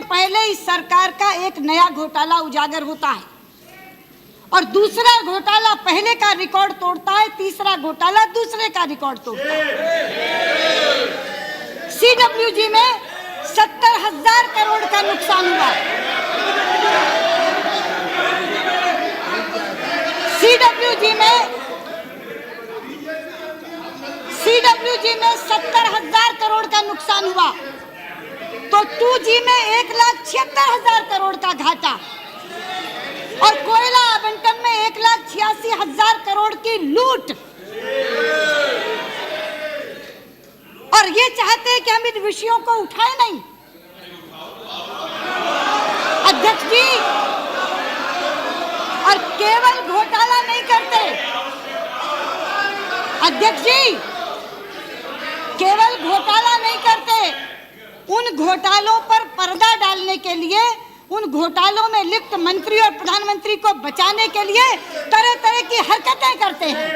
पहले इस सरकार का एक नया घोटाला उजागर होता है और दूसरा घोटाला पहले का रिकॉर्ड तोड़ता है, तीसरा घोटाला दूसरे का रिकॉर्ड तोड़ता है। सीडब्ल्यूजी में 70,000 करोड़ का नुकसान हुआ। सीडब्ल्यूजी में 70,000 करोड़ का नुकसान हुआ, तो 2G में 1,76,000 करोड़ का घाटा और कोयला आवंटन में 1,86,000 करोड़ की लूट। और ये चाहते हैं कि हम इन विषयों को उठाए नहीं। अध्यक्ष जी, और केवल घोटाला नहीं करते अध्यक्ष जी, केवल घोटाला नहीं करते, उन घोटालों पर पर्दा डालने के लिए, उन घोटालों में लिप्त मंत्री और प्रधानमंत्री को बचाने के लिए तरह तरह की हरकतें करते हैं।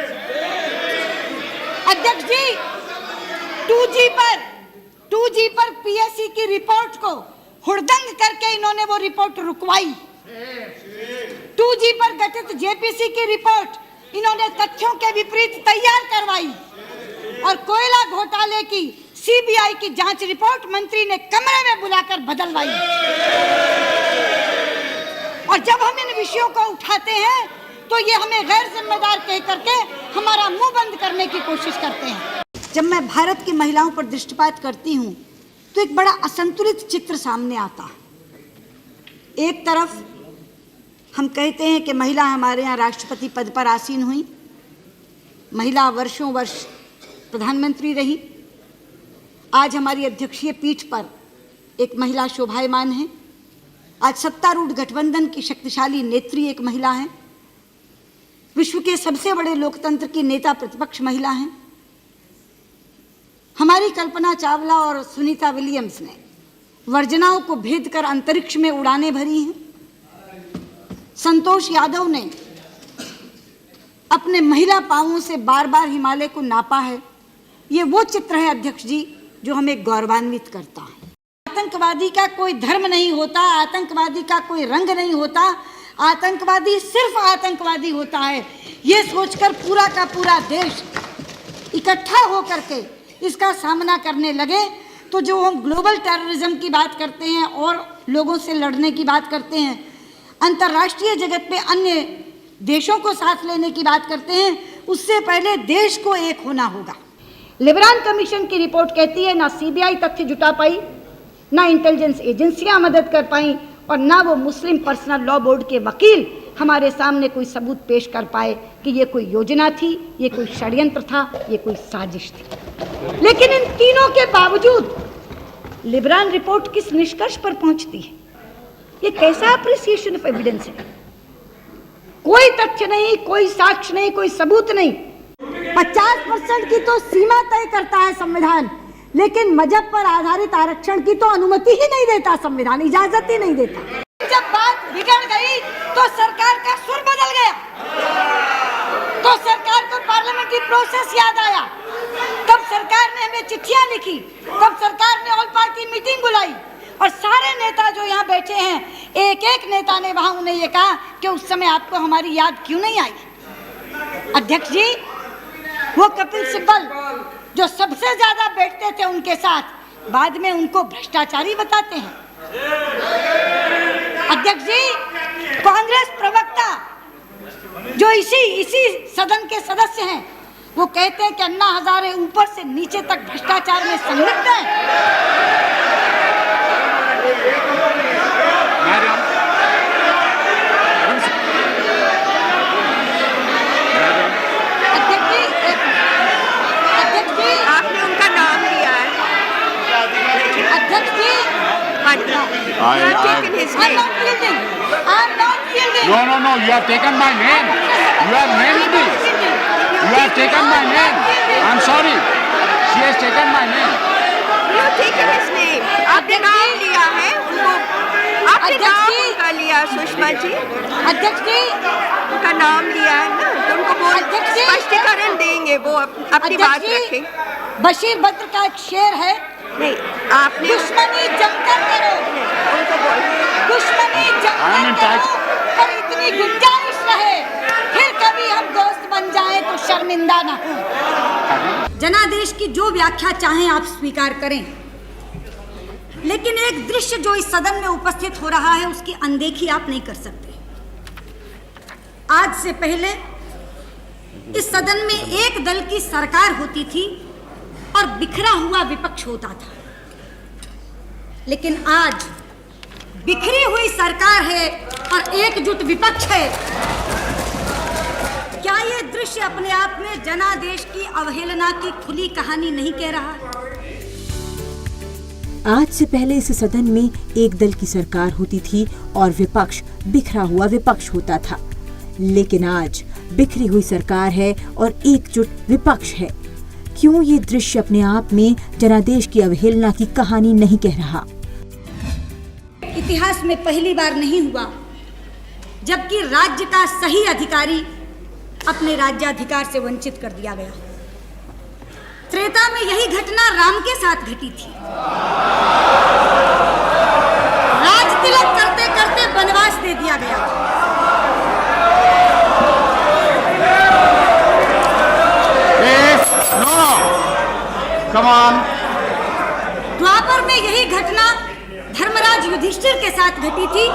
अध्यक्ष जी, 2G पर पीएससी की रिपोर्ट को हुड़दंग करके इन्होंने वो रिपोर्ट रुकवाई। 2G पर गठित जेपीसी की रिपोर्ट इन्होंने तथ्यों के विपरीत तैयार करवाई और कोयला घोटाले की सीबीआई की जांच रिपोर्ट मंत्री ने कमरे में बुलाकर बदलवाई। और जब हम इन विषयों को उठाते हैं तो ये हमें गैर जिम्मेदार कह करके हमारा मुंह बंद करने की कोशिश करते हैं। जब मैं भारत की महिलाओं पर दृष्टिपात करती हूँ तो एक बड़ा असंतुलित चित्र सामने आता है। एक तरफ हम कहते हैं कि महिला हमारे यहाँ राष्ट्रपति पद पर आसीन हुई, महिला वर्षों वर्ष प्रधानमंत्री रही, आज हमारी अध्यक्षीय पीठ पर एक महिला शोभायमान है, आज सत्तारूढ़ गठबंधन की शक्तिशाली नेत्री एक महिला है, विश्व के सबसे बड़े लोकतंत्र की नेता प्रतिपक्ष महिला हैं। हमारी कल्पना चावला और सुनीता विलियम्स ने वर्जनाओं को भेद कर अंतरिक्ष में उड़ानें भरी हैं। संतोष यादव ने अपने महिला पांवों से बार बार हिमालय को नापा है। ये वो चित्र है अध्यक्ष जी जो हमें गौरवान्वित करता है। आतंकवादी का कोई धर्म नहीं होता, आतंकवादी का कोई रंग नहीं होता, आतंकवादी सिर्फ आतंकवादी होता है। ये सोचकर पूरा का पूरा देश इकट्ठा होकर के इसका सामना करने लगे तो जो हम ग्लोबल टेररिज्म की बात करते हैं और लोगों से लड़ने की बात करते हैं, अंतर्राष्ट्रीय जगत में अन्य देशों को साथ लेने की बात करते हैं, उससे पहले देश को एक होना होगा। लिबरान कमीशन की रिपोर्ट कहती है ना सीबीआई तथ्य जुटा पाई, ना इंटेलिजेंस एजेंसियां मदद कर पाई और ना वो मुस्लिम पर्सनल लॉ बोर्ड के वकील हमारे सामने कोई सबूत पेश कर पाए कि ये कोई योजना थी, ये कोई षड्यंत्र था, ये कोई साजिश थी। लेकिन इन तीनों के बावजूद लिबरान रिपोर्ट किस निष्कर्ष पर पहुंचती है? ये कैसा अप्रिसिएशन ऑफ एविडेंस है? कोई तथ्य नहीं, कोई साक्ष्य नहीं, कोई सबूत नहीं। 50% की तो सीमा तय करता है संविधान, लेकिन मजहब पर आधारित आरक्षण की तो अनुमति ही नहीं देता संविधान, इजाजत ही नहीं देता। जब बात बिगड़ गई तो सरकार का सुर बदल गया, तो सरकार को पार्लियामेंट्री प्रोसेस याद आया। तब सरकार ने हमें चिट्ठियां लिखी, तब सरकार ने ऑल पार्टी मीटिंग बुलाई और सारे नेता जो यहाँ बैठे हैं, एक एक नेता ने वहां उन्हें ये कहा कि उस समय आपको हमारी याद क्यों नहीं आई। अध्यक्ष जी, वो कपिल सिब्बल जो सबसे ज्यादा बैठते थे उनके साथ, बाद में उनको भ्रष्टाचारी बताते हैं। अध्यक्ष जी, कांग्रेस प्रवक्ता जो इसी सदन के सदस्य हैं, वो कहते हैं कि अन्ना हजारे ऊपर से नीचे तक भ्रष्टाचार में संलिप्त हैं। आपने उनका नाम लिया है। अध्यक्ष जी, You have taken his name. I'm not yielding. No, you have taken my name. You have named me. You have taken my name. I'm sorry. She has taken my name. You have taken his name. आपने नाम लिया है उनको, आपने नाम उनका लिया सुषमा जी। अध्यक्ष जी, उनका नाम लिया है ना, तो उनको बोल स्पष्टीकरण देंगे, वो अपनी बात रखें। बशीर बद्र का एक शेर है, नहीं आपने दुश्मनी जमकर करो, उनको पैदा न हो। जनादेश की जो व्याख्या चाहें आप स्वीकार करें, लेकिन एक दृश्य जो इस सदन में उपस्थित हो रहा है उसकी अनदेखी आप नहीं कर सकते। आज से पहले इस सदन में एक दल की सरकार होती थी और बिखरा हुआ विपक्ष होता था, लेकिन आज बिखरी हुई सरकार है और एकजुट विपक्ष है। क्या ये दृश्य अपने आप में जनादेश की अवहेलना की खुली कहानी नहीं कह रहा है? आज से पहले इस सदन में एक दल की सरकार होती थी और विपक्ष बिखरा हुआ विपक्ष होता था, लेकिन आज बिखरी हुई सरकार है और एकजुट विपक्ष है। क्यों ये दृश्य अपने आप में जनादेश की अवहेलना की कहानी नहीं कह रहा? इतिहास में पहली बार नहीं हुआ जबकि राज्य का सही अधिकारी अपने राज्याधिकार से वंचित कर दिया गया। त्रेता में यही घटना राम के साथ घटी थी। राज तिलक करते करते वनवास दे दिया गया। No. Come on. द्वापर में यही घटना धर्मराज युधिष्ठिर के साथ घटी थी,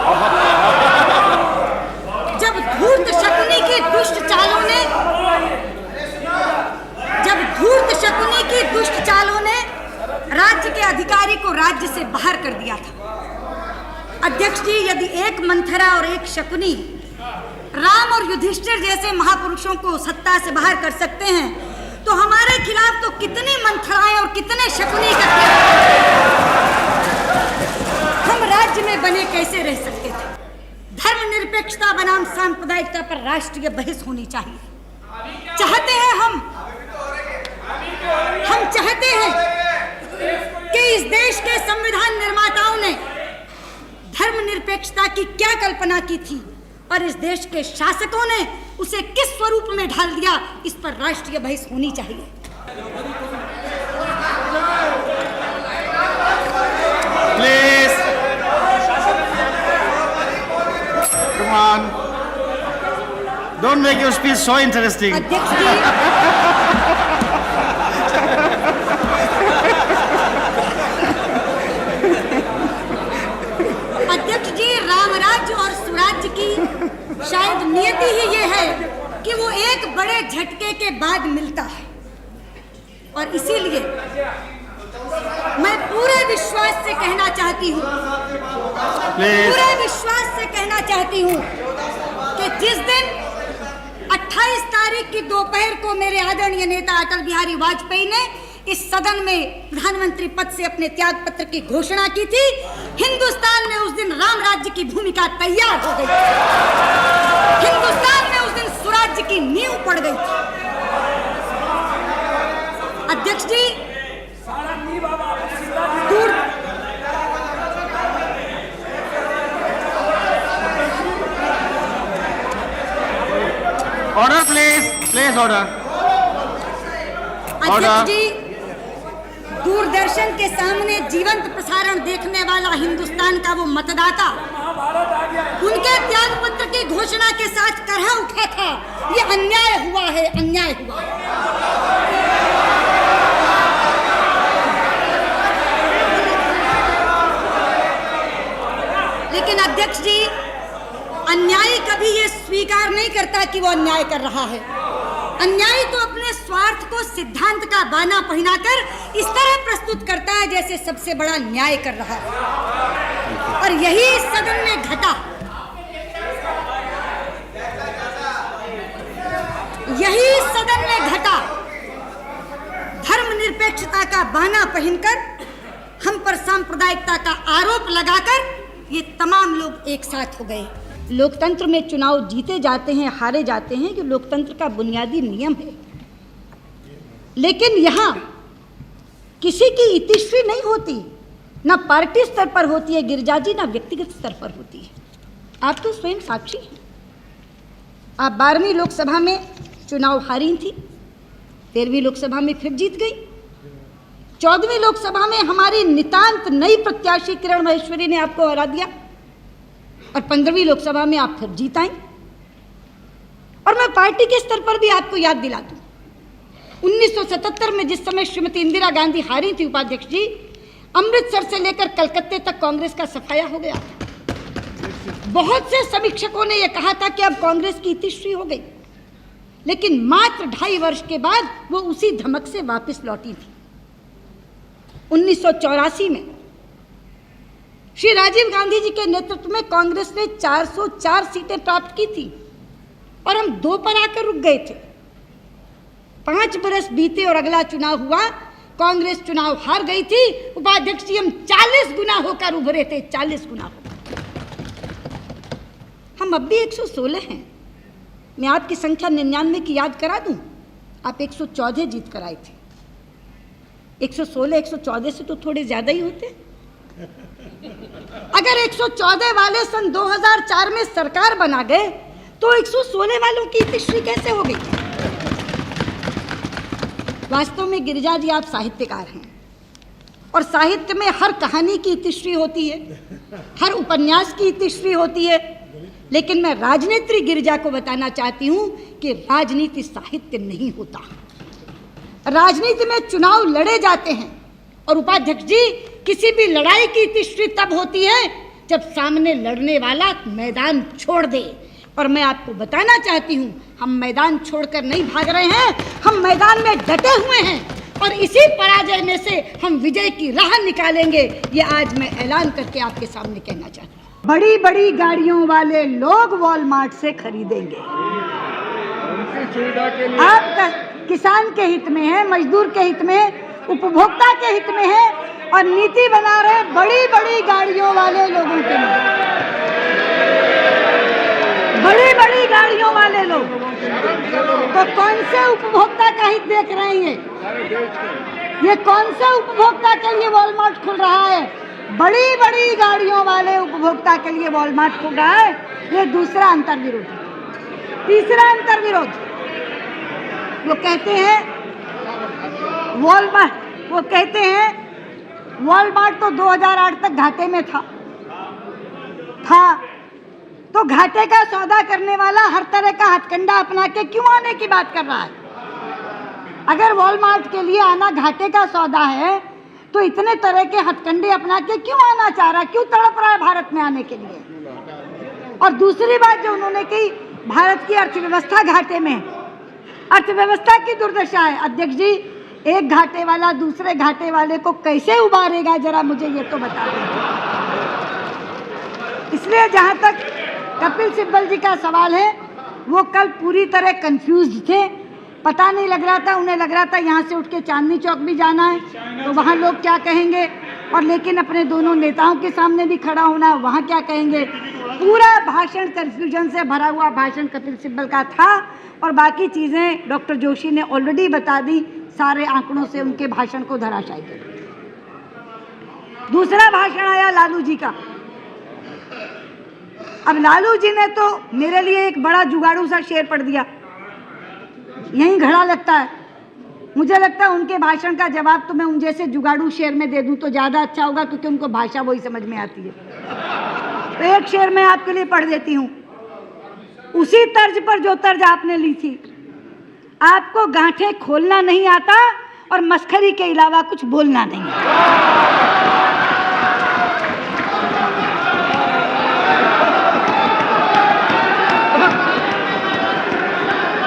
जब धूर्त शकुनी की दुष्ट चालों ने राज्य के अधिकारी को राज्य से बाहर कर दिया था। अध्यक्ष जी, यदि एक मंथरा और एक शकुनी राम और युधिष्ठिर जैसे महापुरुषों को सत्ता से बाहर कर सकते हैं, तो हमारे खिलाफ तो कितनी मंथराएं और कितने शकुनी का हम राज्य में बने कैसे रह सकते थे? धर्मनिरपेक्षता बनाम सांप्रदायिकता पर राष्ट्रीय बहस होनी चाहिए। चाहते हैं हम चाहते हैं कि इस देश के संविधान निर्माताओं ने धर्मनिरपेक्षता की क्या कल्पना की थी और इस देश के शासकों ने उसे किस स्वरूप में ढाल दिया, इस पर राष्ट्रीय बहस होनी चाहिए। Please. Come on. Don't make your speech so interesting. अध्यक्ष जी, रामराज्य और सुराज्य की शायद नियति ही ये है कि वो एक बड़े झटके के बाद मिलता है, और इसीलिए मैं पूरे विश्वास से कहना चाहती हूँ कि जिस दिन 28 तारीख की दोपहर को मेरे आदरणीय नेता अटल बिहारी वाजपेयी ने इस सदन में प्रधानमंत्री पद से अपने त्याग पत्र की घोषणा की थी, हिंदुस्तान में उस दिन राम राज्य की भूमिका तैयार हो गई। हिंदुस्तान में उस दिन स्वराज्य की नींव पड़ गई थी। अध्यक्ष जी, Order, please. Please order. अध्यक्ष जी, दूरदर्शन के सामने जीवंत प्रसारण देखने वाला हिंदुस्तान का वो मतदाता उनके त्याग पत्र की घोषणा के साथ करहा उठा था। ये अन्याय हुआ है, अन्याय हुआ है। लेकिन अध्यक्ष जी, अन्यायी कभी ये स्वीकार नहीं करता कि वो अन्याय कर रहा है। अन्यायी तो अपने स्वार्थ को सिद्धांत का बाना पहनाकर इस तरह प्रस्तुत करता है जैसे सबसे बड़ा न्याय कर रहा है, और यही इस सदन में घटा। यही इस सदन में घटा। धर्मनिरपेक्षता का बाना पहनकर हम पर सांप्रदायिकता का आरोप लगाकर ये तमाम लोग एक साथ हो गए। लोकतंत्र में चुनाव जीते जाते हैं, हारे जाते हैं, जो लोकतंत्र का बुनियादी नियम है, लेकिन यहाँ किसी की इतिश्री नहीं होती, ना पार्टी स्तर पर होती है गिरिजा जी, ना व्यक्तिगत स्तर पर होती है। आप तो स्वयं साक्षी हैं। आप 12वीं लोकसभा में चुनाव हारी थी, 13वीं लोकसभा में फिर जीत गई, 14वीं लोकसभा में हमारी नितांत नई प्रत्याशी किरण महेश्वरी ने आपको हरा दिया, और 15वीं लोकसभा में आप फिर जीत आई। और मैं पार्टी के स्तर पर भी आपको याद दिला दूं, 1977 में जिस समय श्रीमती इंदिरा गांधी हारी थी उपाध्यक्ष जी, अमृतसर से लेकर कलकत्ते तक कांग्रेस का सफाया हो गया था। बहुत से समीक्षकों ने यह कहा था कि अब कांग्रेस की इतिश्री हो गई, लेकिन मात्र 2.5 वर्ष के बाद वो उसी धमक से वापस लौटी थी। 1984 में श्री राजीव गांधी जी के नेतृत्व में कांग्रेस ने 404 सीटें प्राप्त की थी और हम 2 पर आकर रुक गए थे। 5 बरस बीते और अगला चुनाव हुआ, कांग्रेस चुनाव हार गई थी। उपाध्यक्ष जी, हम 40 गुना होकर उभरे थे, 40 गुना होकर। हम अब भी 116 हैं। मैं आपकी संख्या 99 की याद करा दूं, आप 114 जीत कर आए थे। 116 114 से तो थोड़े ज्यादा ही होते। अगर 114 वाले सन 2004 में सरकार बना गए तो 116 वालों की इतिश्री कैसे हो गई? वास्तव में गिरिजा जी, आप साहित्यकार हैं और साहित्य में हर कहानी की इतिश्री होती है, हर उपन्यास की इतिश्री होती है, लेकिन मैं राजनेत्री गिरिजा को बताना चाहती हूं कि राजनीति साहित्य नहीं होता। राजनीति में चुनाव लड़े जाते हैं और उपाध्यक्ष जी, किसी भी लड़ाई की इतिश्री तब होती है जब सामने लड़ने वाला मैदान छोड़ दे। और मैं आपको बताना चाहती हूं, हम मैदान छोड़कर नहीं भाग रहे हैं, हम मैदान में डटे हुए हैं और इसी पराजय में से हम विजय की राह निकालेंगे। ये आज मैं ऐलान करके आपके सामने कहना चाहती हूँ। बड़ी बड़ी गाड़ियों वाले लोग वॉलमार्ट से खरीदेंगे। आपका किसान के हित में है, मजदूर के हित में, उपभोक्ता के हित में है और नीति बना रहे बड़ी बड़ी गाड़ियों वाले लोगों के लिए। बड़ी बड़ी गाड़ियों वाले लोग तो कौन से उपभोक्ता का हित देख रहे हैं? ये कौन से उपभोक्ता के लिए वॉलमार्ट खुल रहा है? बड़ी बड़ी गाड़ियों वाले उपभोक्ता के लिए वॉलमार्ट खुल रहा है। ये दूसरा अंतर्विरोध। तीसरा अंतर्विरोध, वो कहते हैं वॉलमार्ट तो 2008 तक घाटे में था तो घाटे का सौदा करने वाला हर तरह का हथकंडा अपना के क्यों आने की बात कर रहा है? अगर वॉलमार्ट के लिए आना घाटे का सौदा है तो इतने तरह के हथकंडे अपना के क्यों आना चाह रहा है, क्यों तड़प रहा है भारत में आने के लिए? और दूसरी बात जो उन्होंने कही, भारत की अर्थव्यवस्था घाटे में, अर्थव्यवस्था की दुर्दशा है। अध्यक्ष जी, एक घाटे वाला दूसरे घाटे वाले को कैसे उबारेगा, जरा मुझे ये तो बता दें। इसलिए जहाँ तक कपिल सिब्बल जी का सवाल है, वो कल पूरी तरह कंफ्यूज्ड थे। पता नहीं लग रहा था, उन्हें लग रहा था यहाँ से उठ के चांदनी चौक भी जाना है तो वहाँ लोग क्या कहेंगे, और लेकिन अपने दोनों नेताओं के सामने भी खड़ा होना, वहाँ क्या कहेंगे। पूरा भाषण कंफ्यूजन से भरा हुआ भाषण कपिल सिब्बल का था और बाकी चीज़ें डॉक्टर जोशी ने ऑलरेडी बता दी, सारे आंकड़ों से उनके भाषण को धराशायी कर। दूसरा भाषण आया लालू जी का। अब लालू जी ने तो मेरे लिए एक बड़ा जुगाड़ू सा शेर पढ़ दिया, यहीं खड़ा लगता है। मुझे लगता है उनके भाषण का जवाब तो मैं उन जैसे जुगाड़ू शेर में दे दूं तो ज़्यादा अच्छा होगा, क्योंकि उनको भाषा वही समझ में आती है। तो एक शेर मैं आपके लिए पढ़ देती हूँ, उसी तर्ज पर जो तर्ज आपने ली थी। आपको गांठें खोलना नहीं आता और मस्खरी के अलावा कुछ बोलना नहीं आता।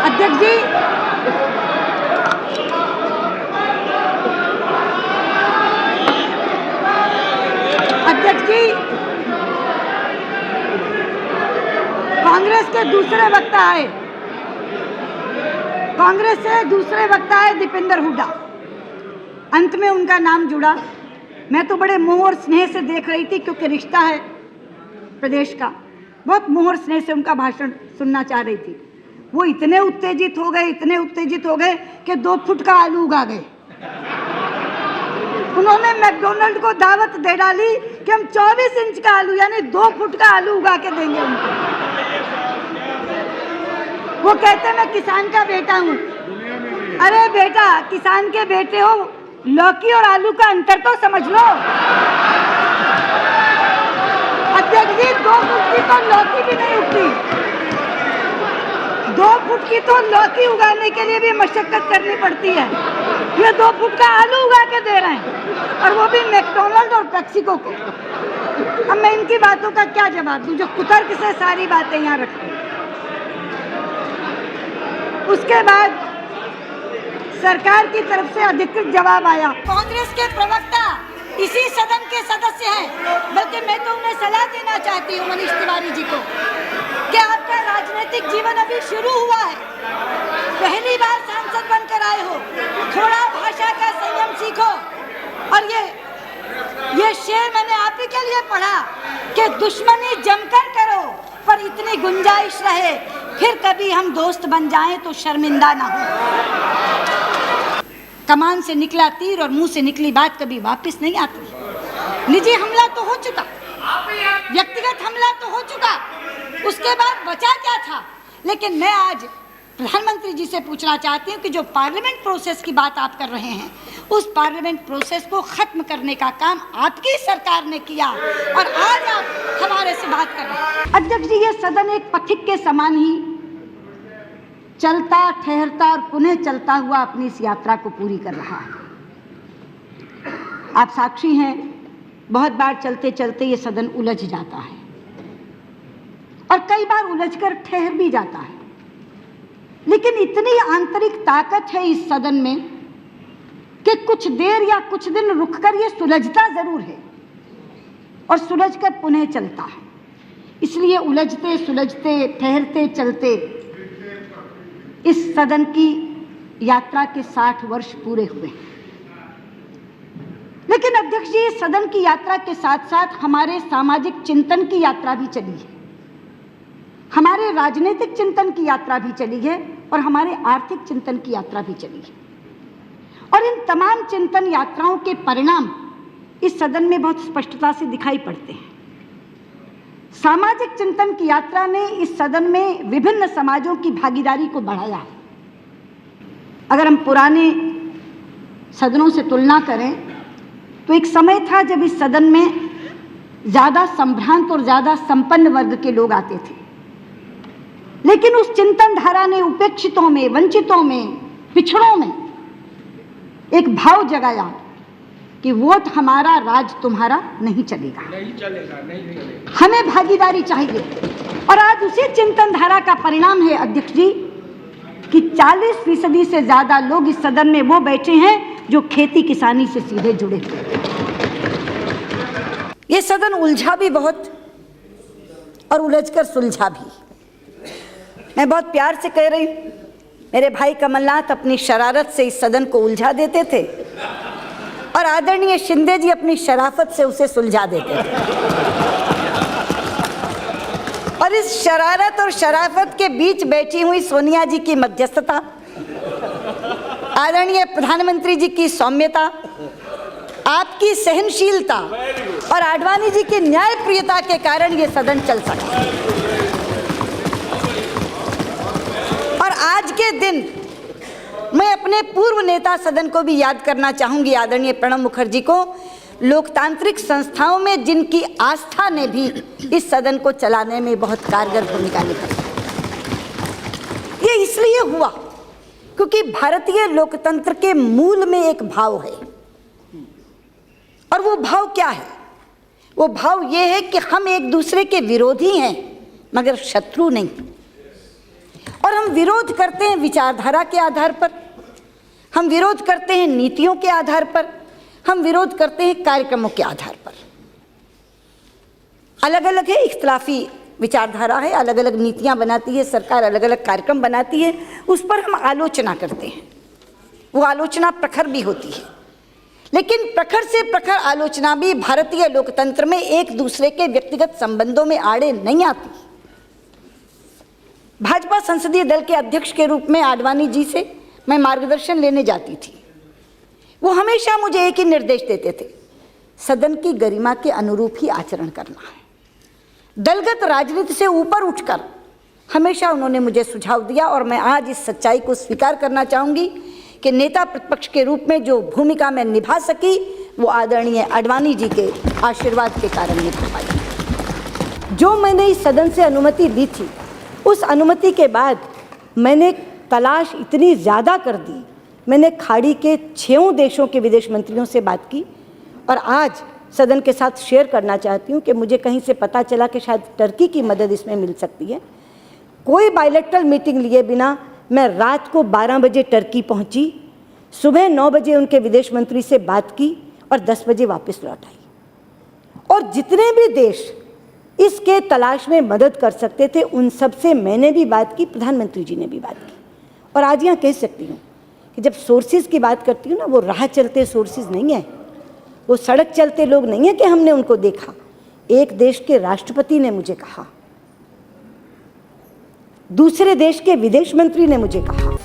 अध्यक्ष जी, कांग्रेस के दूसरे वक्ता आए, कांग्रेस से दूसरे वक्ता आए दीपेंद्र हुड्डा। अंत में उनका नाम जुड़ा। मैं तो बड़े मोह और स्नेह से देख रही थी, क्योंकि रिश्ता है प्रदेश का। बहुत मोह और स्नेह से उनका भाषण सुनना चाह रही थी। वो इतने उत्तेजित हो गए कि 2 फुट का आलू उगा गए। उन्होंने मैकडोनल्ड को दावत दे डाली कि हम 24 इंच का आलू यानी 2 फुट का आलू उगा के देंगे उनको। वो कहते मैं किसान का बेटा हूँ। अरे बेटा, किसान के बेटे हो, लौकी और आलू का अंतर तो समझ लो। अध्यक्ष जी, 2 फुट की तो लौकी भी नहीं उगती। 2 फुट की तो लौकी उगाने के लिए भी मशक्कत करनी पड़ती है, ये 2 फुट का आलू उगा के दे रहे हैं, और वो भी मैकडॉनल्ड और पेप्सिको को। अब मैं इनकी बातों का क्या जवाब दूं जो कुतर्क से सारी बातें यहाँ रखते हैं। उसके बाद सरकार की तरफ से अधिकृत जवाब आया। कांग्रेस के प्रवक्ता इसी सदन के सदस्य हैं, बल्कि मैं तो उन्हें सलाह देना चाहती हूँ मनीष तिवारी जी को कि आपका राजनीतिक जीवन अभी शुरू हुआ है, पहली बार सांसद बनकर आए हो, थोड़ा भाषा का संयम सीखो। और ये शेर मैंने आप ही के लिए पढ़ा कि दुश्मनी जमकर करो पर इतनी गुंजाइश रहे, फिर कभी हम दोस्त बन जाएं तो शर्मिंदा ना हो। कमान से निकला तीर और मुंह से निकली बात कभी वापस नहीं आती। निजी हमला तो हो चुका, व्यक्तिगत हमला तो हो चुका, उसके बाद बचा क्या था। लेकिन मैं आज प्रधानमंत्री जी से पूछना चाहती हूँ कि जो पार्लियामेंट प्रोसेस की बात आप कर रहे हैं, उस पार्लियामेंट प्रोसेस को खत्म करने का काम आपकी सरकार ने किया और आज आप हमारे से बात कर रहे हैं। अध्यक्ष जी, ये सदन एक पथिक के समान ही चलता ठहरता और पुनः चलता हुआ अपनी इस यात्रा को पूरी कर रहा है। आप साक्षी हैं, बहुत बार चलते चलते ये सदन उलझ जाता है और कई बार उलझकर ठहर भी जाता है, लेकिन इतनी आंतरिक ताकत है इस सदन में कि कुछ देर या कुछ दिन रुककर ये सुलझता जरूर है और सुलझकर पुनः चलता है। इसलिए उलझते सुलझते ठहरते चलते इस सदन की यात्रा के 60 वर्ष पूरे हुए। लेकिन अध्यक्ष जी, इस सदन की यात्रा के साथ साथ हमारे सामाजिक चिंतन की यात्रा भी चली है, हमारे राजनीतिक चिंतन की यात्रा भी चली है और हमारे आर्थिक चिंतन की यात्रा भी चली है। और इन तमाम चिंतन यात्राओं के परिणाम इस सदन में बहुत स्पष्टता से दिखाई पड़ते हैं। सामाजिक चिंतन की यात्रा ने इस सदन में विभिन्न समाजों की भागीदारी को बढ़ाया। अगर हम पुराने सदनों से तुलना करें तो एक समय था जब इस सदन में ज्यादा संभ्रांत और ज्यादा संपन्न वर्ग के लोग आते थे, लेकिन उस चिंतन धारा ने उपेक्षितों में, वंचितों में, पिछड़ों में एक भाव जगाया कि वोट हमारा, राज तुम्हारा नहीं चलेगा, नहीं चलेगा, हमें भागीदारी चाहिए। और आज उसी चिंतन धारा का परिणाम है अध्यक्ष जी कि 40% से ज्यादा लोग इस सदन में वो बैठे हैं जो खेती किसानी से सीधे जुड़े थे। ये सदन उलझा भी बहुत और उलझकर सुलझा भी। मैं बहुत प्यार से कह रही हूं, मेरे भाई कमलनाथ अपनी शरारत से इस सदन को उलझा देते थे और आदरणीय शिंदे जी अपनी शराफत से उसे सुलझा देते थे। और इस शरारत और शराफत के बीच बैठी हुई सोनिया जी की मध्यस्थता, आदरणीय प्रधानमंत्री जी की सौम्यता, आपकी सहनशीलता और आडवाणी जी की न्यायप्रियता के कारण ये सदन चल सका। और आज के दिन मैं अपने पूर्व नेता सदन को भी याद करना चाहूंगी, आदरणीय प्रणब मुखर्जी को, लोकतांत्रिक संस्थाओं में जिनकी आस्था ने भी इस सदन को चलाने में बहुत कारगर भूमिका निभाई। ये इसलिए हुआ क्योंकि भारतीय लोकतंत्र के मूल में एक भाव है, और वो भाव क्या है? वो भाव ये है कि हम एक दूसरे के विरोधी हैं मगर शत्रु नहीं। और हम विरोध करते हैं विचारधारा के आधार पर, हम विरोध करते हैं नीतियों के आधार पर, हम विरोध करते हैं कार्यक्रमों के आधार पर। अलग अलग है, इख्तिलाफी विचारधारा है, अलग अलग नीतियां बनाती है सरकार, अलग अलग कार्यक्रम बनाती है, उस पर हम आलोचना करते हैं। वो आलोचना प्रखर भी होती है, लेकिन प्रखर से प्रखर आलोचना भी भारतीय लोकतंत्र में एक दूसरे के व्यक्तिगत संबंधों में आड़े नहीं आती। भाजपा संसदीय दल के अध्यक्ष के रूप में आडवाणी जी से मैं मार्गदर्शन लेने जाती थी। वो हमेशा मुझे एक ही निर्देश देते थे, सदन की गरिमा के अनुरूप ही आचरण करना है। दलगत राजनीति से ऊपर उठकर हमेशा उन्होंने मुझे सुझाव दिया, और मैं आज इस सच्चाई को स्वीकार करना चाहूँगी कि नेता प्रतिपक्ष के रूप में जो भूमिका मैं निभा सकी वो आदरणीय आडवाणी जी के आशीर्वाद के कारण निभा पाई। जो मैंने इस सदन से अनुमति ली थी, उस अनुमति के बाद मैंने तलाश इतनी ज़्यादा कर दी, मैंने खाड़ी के 6 देशों के विदेश मंत्रियों से बात की और आज सदन के साथ शेयर करना चाहती हूँ कि मुझे कहीं से पता चला कि शायद टर्की की मदद इसमें मिल सकती है। कोई बायलैटरल मीटिंग लिए बिना मैं रात को 12 बजे टर्की पहुँची, सुबह 9 बजे उनके विदेश मंत्री से बात की और 10 बजे वापस लौट आई। और जितने भी देश इसके तलाश में मदद कर सकते थे उन सब से मैंने भी बात की, प्रधानमंत्री जी ने भी बात की। और आज यहाँ कह सकती हूँ कि जब सोर्सेज की बात करती हूँ ना, वो राह चलते सोर्सेज नहीं है, वो सड़क चलते लोग नहीं है कि हमने उनको देखा। एक देश के राष्ट्रपति ने मुझे कहा, दूसरे देश के विदेश मंत्री ने मुझे कहा।